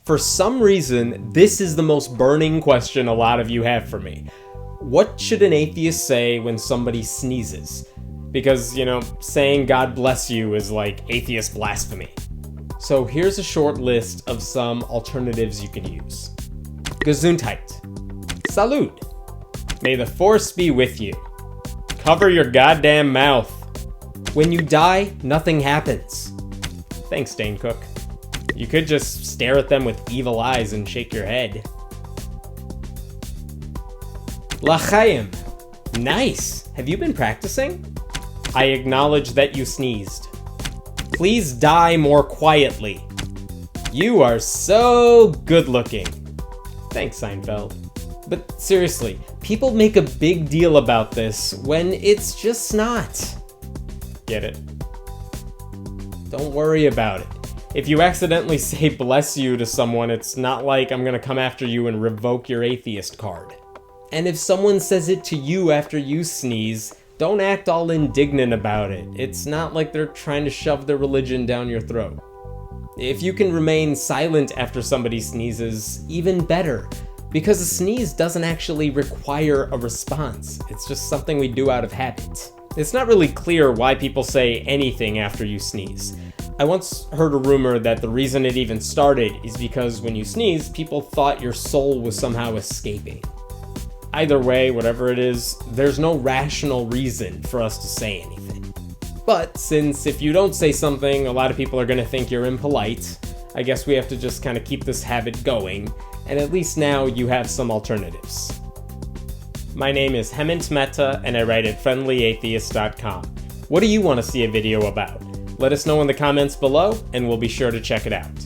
For some reason, this is the most burning question a lot of you have for me. What should an atheist say when somebody sneezes? Because, saying God bless you is like atheist blasphemy. So here's a short list of some alternatives you can use. Gesundheit. Salud. May the force be with you. Cover your goddamn mouth. When you die, nothing happens. Thanks, Dane Cook. You could just stare at them with evil eyes and shake your head. L'chaim. Nice. Have you been practicing? I acknowledge that you sneezed. Please die more quietly. You are so good looking. Thanks, Seinfeld. But seriously, people make a big deal about this when it's just not. Get it? Don't worry about it. If you accidentally say bless you to someone, it's not like I'm gonna come after you and revoke your atheist card. And if someone says it to you after you sneeze, don't act all indignant about it. It's not like they're trying to shove their religion down your throat. If you can remain silent after somebody sneezes, even better, because a sneeze doesn't actually require a response. It's just something we do out of habit. It's not really clear why people say anything after you sneeze. I once heard a rumor that the reason it even started is because when you sneeze, people thought your soul was somehow escaping. Either way, whatever it is, there's no rational reason for us to say anything. But since if you don't say something, a lot of people are going to think you're impolite, I guess we have to just kind of keep this habit going, and at least now you have some alternatives. My name is Hemant Mehta, and I write at friendlyatheist.com. What do you want to see a video about? Let us know in the comments below, and we'll be sure to check it out.